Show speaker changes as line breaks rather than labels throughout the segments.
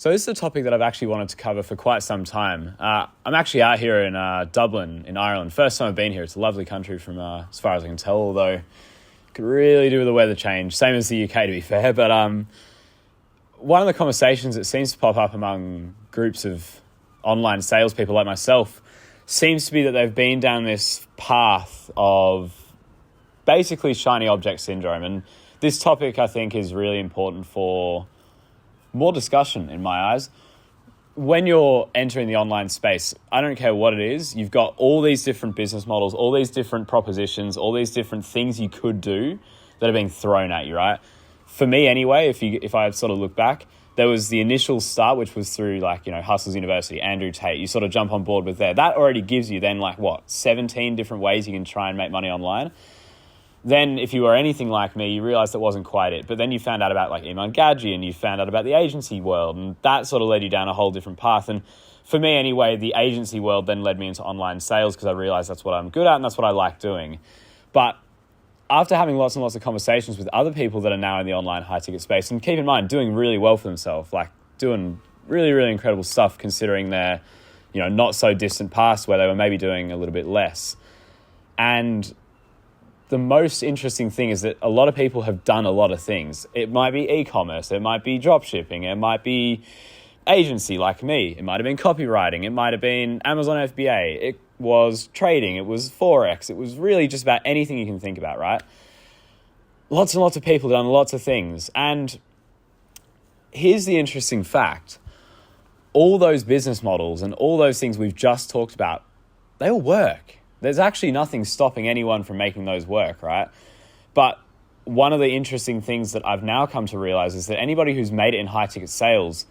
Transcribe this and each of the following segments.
So this is a topic that I've actually wanted to cover for quite some time. I'm actually out here in Dublin in Ireland. First time I've been here. It's a lovely country from as far as I can tell, although could really do with the weather change. Same as the UK, to be fair. But one of the conversations that seems to pop up among groups of online salespeople like myself seems to be that they've been down this path of basically shiny object syndrome. And this topic, I think, is really important for more discussion in my eyes. When you're entering the online space, I don't care what it is, you've got all these different business models, all these different propositions, all these different things you could do that are being thrown at you, right? For me anyway, if I sort of look back, there was the initial start, which was through Hustle's University, Andrew Tate. You sort of jump on board with there. That already gives you then 17 different ways you can try and make money online. Then if you were anything like me, you realized that wasn't quite it. But then you found out about Iman Gadji and you found out about the agency world, and that sort of led you down a whole different path. And for me anyway, the agency world then led me into online sales because I realized that's what I'm good at and that's what I like doing. But after having lots and lots of conversations with other people that are now in the online high ticket space, and keep in mind, doing really well for themselves, doing really, really incredible stuff considering their, not so distant past where they were maybe doing a little bit less. And the most interesting thing is that a lot of people have done a lot of things. It might be e-commerce, it might be drop shipping, it might be agency like me, it might have been copywriting, it might have been Amazon FBA, it was trading, it was Forex, it was really just about anything you can think about, right? Lots and lots of people have done lots of things. And here's the interesting fact. All those business models and all those things we've just talked about, they all work. There's actually nothing stopping anyone from making those work, right? But one of the interesting things that I've now come to realize is that anybody who's made it in high ticket sales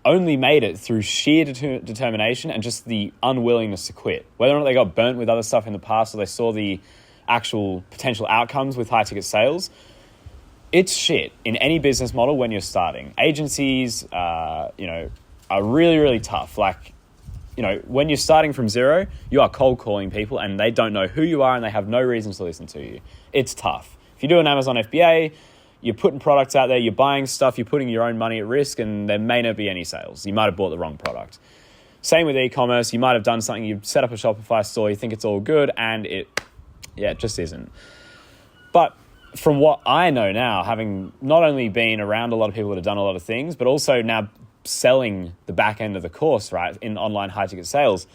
only made it through sheer determination and just the unwillingness to quit. Whether or not they got burnt with other stuff in the past or they saw the actual potential outcomes with high ticket sales, it's shit in any business model when you're starting. Agencies, are really, really tough. When you're starting from zero, you are cold calling people and they don't know who you are and they have no reason to listen to you. It's tough. If you do an Amazon FBA, you're putting products out there, you're buying stuff, you're putting your own money at risk, and there may not be any sales. You might have bought the wrong product. Same with e-commerce. You might have done something, you set up a Shopify store, you think it's all good, and it just isn't. But from what I know now, having not only been around a lot of people that have done a lot of things, but also now selling the back end of the course, right, in online high ticket sales,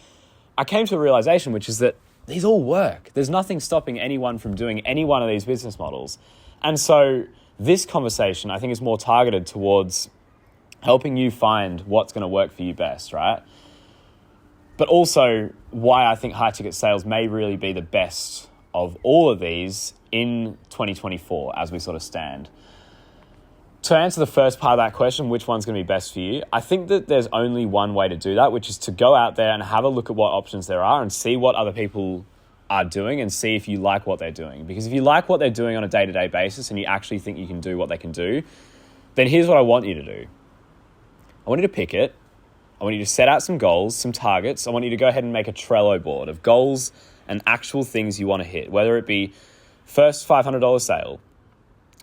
I came to a realization, which is that these all work. There's nothing stopping anyone from doing any one of these business models. And so this conversation, I think, is more targeted towards helping you find what's going to work for you best, right? But also why I think high ticket sales may really be the best of all of these in 2024 as we sort of stand. To answer the first part of that question, which one's going to be best for you, I think that there's only one way to do that, which is to go out there and have a look at what options there are and see what other people are doing and see if you like what they're doing. Because if you like what they're doing on a day-to-day basis and you actually think you can do what they can do, then here's what I want you to do. I want you to pick it. I want you to set out some goals, some targets. I want you to go ahead and make a Trello board of goals and actual things you want to hit, whether it be first $500 sale,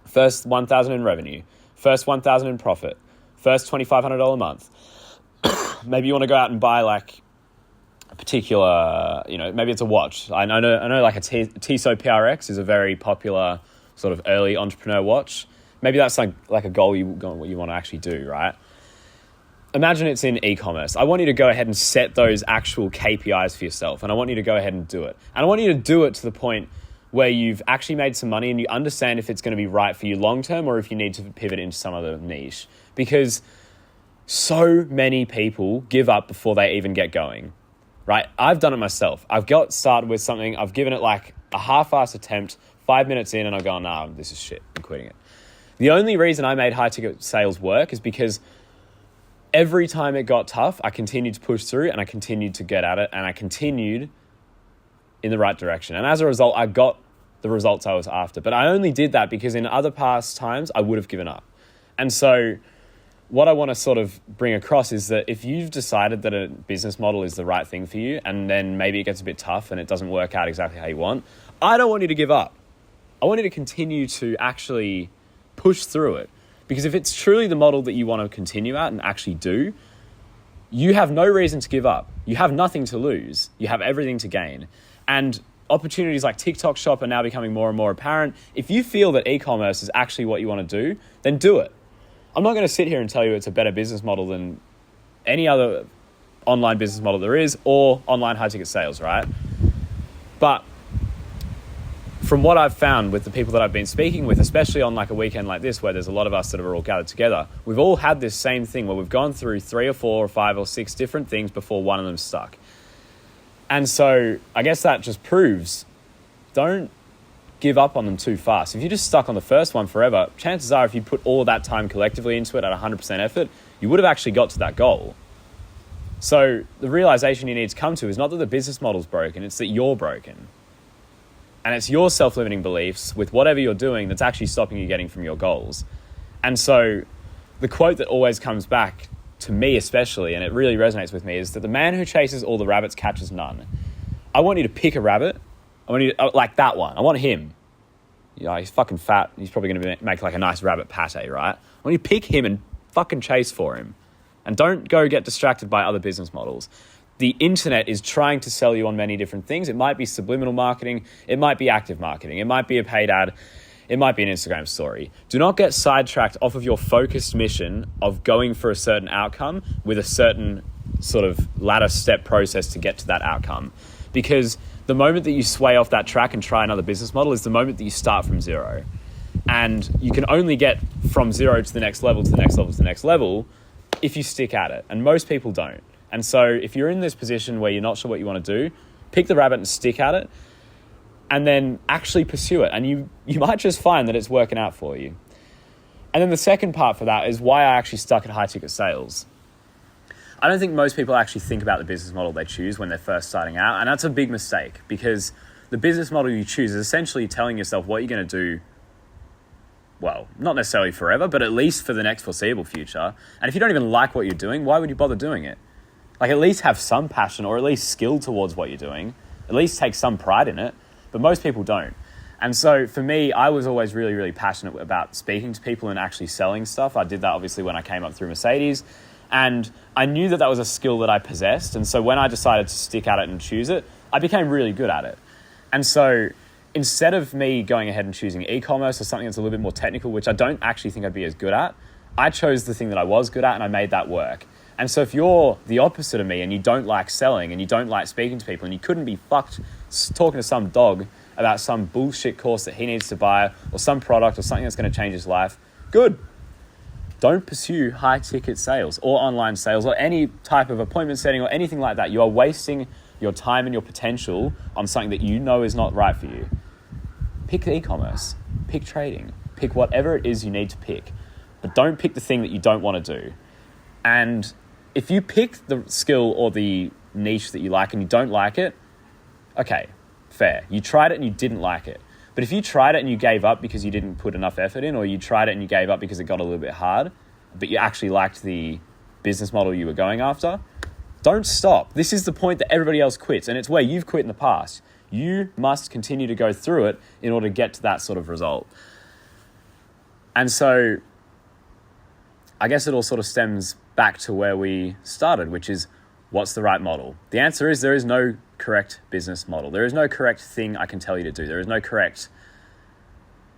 first $1,000 in revenue, first $1,000 in profit, first $2,500 a month. Maybe you want to go out and buy a particular, maybe it's a watch. I know a Tissot PRX is a very popular sort of early entrepreneur watch. Maybe that's like a goal you want to actually do, right? Imagine it's in e-commerce. I want you to go ahead and set those actual KPIs for yourself, and I want you to go ahead and do it. And I want you to do it to the point where you've actually made some money and you understand if it's going to be right for you long-term or if you need to pivot into some other niche. Because so many people give up before they even get going, right? I've done it myself. I've got started with something. I've given it like a half-assed attempt, 5 minutes in, and I've gone, nah, this is shit. I'm quitting it. The only reason I made high-ticket sales work is because every time it got tough, I continued to push through and I continued to get at it and I continued in the right direction. And as a result, I got the results I was after. But I only did that because in other past times, I would have given up. And so what I want to sort of bring across is that if you've decided that a business model is the right thing for you and then maybe it gets a bit tough and it doesn't work out exactly how you want, I don't want you to give up. I want you to continue to actually push through it. Because if it's truly the model that you want to continue at and actually do, you have no reason to give up. You have nothing to lose. You have everything to gain. And opportunities like TikTok Shop are now becoming more and more apparent. If you feel that e-commerce is actually what you want to do, then do it. I'm not going to sit here and tell you it's a better business model than any other online business model there is, or online high ticket sales, right? But from what I've found with the people that I've been speaking with, especially on like a weekend like this, where there's a lot of us that are all gathered together, we've all had this same thing where we've gone through 3 or 4 or 5 or 6 different things before one of them stuck. And so I guess that just proves, don't give up on them too fast. If you're just stuck on the first one forever, chances are if you put all that time collectively into it at 100% effort, you would have actually got to that goal. So the realization you need to come to is not that the business model's broken, it's that you're broken. And it's your self-limiting beliefs with whatever you're doing that's actually stopping you getting from your goals. And so the quote that always comes back to me especially, and it really resonates with me, is that the man who chases all the rabbits catches none. I want you to pick a rabbit. I want you to, like that one. I want him. You know, he's fucking fat. He's probably going to make like a nice rabbit pate, right? I want you to pick him and fucking chase for him. And don't go get distracted by other business models. The internet is trying to sell you on many different things. It might be subliminal marketing. It might be active marketing. It might be a paid ad. It might be an Instagram story. Do not get sidetracked off of your focused mission of going for a certain outcome with a certain sort of ladder step process to get to that outcome. Because the moment that you sway off that track and try another business model is the moment that you start from zero. And you can only get from zero to the next level, to the next level, to the next level if you stick at it. And most people don't. And so if you're in this position where you're not sure what you want to do, pick the rabbit and stick at it and then actually pursue it. And you might just find that it's working out for you. And then the second part for that is why I actually stuck at high ticket sales. I don't think most people actually think about the business model they choose when they're first starting out. And that's a big mistake because the business model you choose is essentially telling yourself what you're going to do, well, not necessarily forever, but at least for the next foreseeable future. And if you don't even like what you're doing, why would you bother doing it? Like at least have some passion or at least skill towards what you're doing. At least take some pride in it. But most people don't. And so for me, I was always really, really passionate about speaking to people and actually selling stuff. I did that obviously when I came up through Mercedes. And I knew that that was a skill that I possessed. And so when I decided to stick at it and choose it, I became really good at it. And so instead of me going ahead and choosing e-commerce or something that's a little bit more technical, which I don't actually think I'd be as good at, I chose the thing that I was good at and I made that work. And so if you're the opposite of me and you don't like selling and you don't like speaking to people and you couldn't be fucked talking to some dog about some bullshit course that he needs to buy or some product or something that's going to change his life, good. Don't pursue high ticket sales or online sales or any type of appointment setting or anything like that. You are wasting your time and your potential on something that you know is not right for you. Pick e-commerce, pick trading, pick whatever it is you need to pick, but don't pick the thing that you don't want to do. And if you pick the skill or the niche that you like and you don't like it, okay, fair. You tried it and you didn't like it. But if you tried it and you gave up because you didn't put enough effort in, or you tried it and you gave up because it got a little bit hard, but you actually liked the business model you were going after, don't stop. This is the point that everybody else quits, and it's where you've quit in the past. You must continue to go through it in order to get to that sort of result. And so I guess it all sort of stems back to where we started, which is what's the right model? The answer is there is no correct business model. There is no correct thing I can tell you to do. There is no correct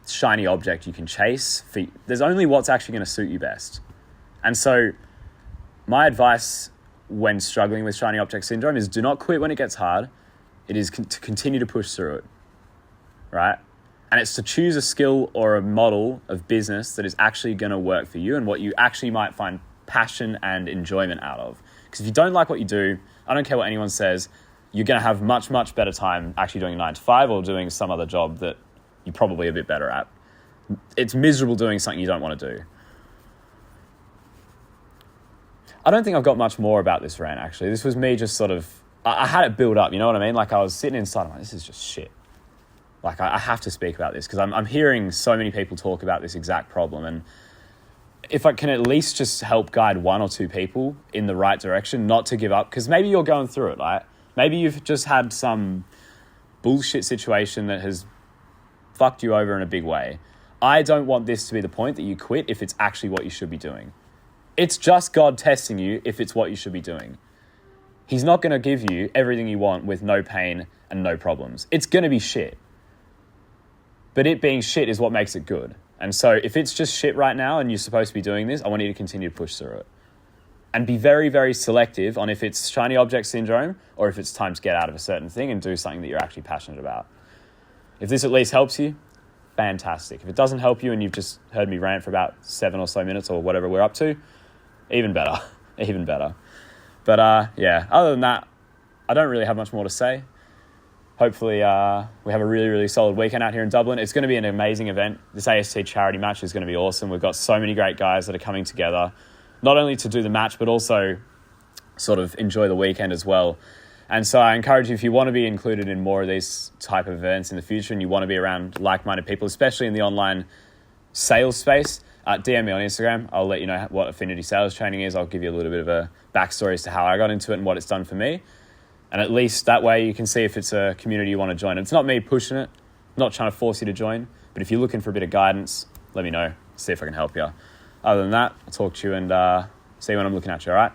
shiny object you can chase. There's only what's actually going to suit you best. And so my advice when struggling with shiny object syndrome is do not quit when it gets hard. It is to continue to push through it, right? And it's to choose a skill or a model of business that is actually going to work for you and what you actually might find passion and enjoyment out of. Because if you don't like what you do, I don't care what anyone says, you're going to have much, much better time actually doing a 9 to 5 or doing some other job that you're probably a bit better at. It's miserable doing something you don't want to do. I don't think I've got much more about this rant, actually. This was me just sort of, I had it build up, you know what I mean? Like I was sitting inside, I'm like, this is just shit. Like I have to speak about this because I'm hearing so many people talk about this exact problem. And if I can at least just help guide 1 or 2 people in the right direction, not to give up, because maybe you're going through it, right? Maybe you've just had some bullshit situation that has fucked you over in a big way. I don't want this to be the point that you quit if it's actually what you should be doing. It's just God testing you if it's what you should be doing. He's not going to give you everything you want with no pain and no problems. It's going to be shit. But it being shit is what makes it good. And so if it's just shit right now and you're supposed to be doing this, I want you to continue to push through it. And be very, very selective on if it's shiny object syndrome or if it's time to get out of a certain thing and do something that you're actually passionate about. If this at least helps you, fantastic. If it doesn't help you and you've just heard me rant for about 7 or so minutes or whatever we're up to, even better, even better. But other than that, I don't really have much more to say. Hopefully we have a really, really solid weekend out here in Dublin. It's going to be an amazing event. This AST charity match is going to be awesome. We've got so many great guys that are coming together, not only to do the match, but also sort of enjoy the weekend as well. And so I encourage you, if you want to be included in more of these type of events in the future and you want to be around like-minded people, especially in the online sales space, DM me on Instagram. I'll let you know what Affinity Sales Training is. I'll give you a little bit of a backstory as to how I got into it and what it's done for me. And at least that way you can see if it's a community you want to join. It's not me pushing it. I'm not trying to force you to join. But if you're looking for a bit of guidance, let me know. See if I can help you. Other than that, I'll talk to you and see you when I'm looking at you, all right?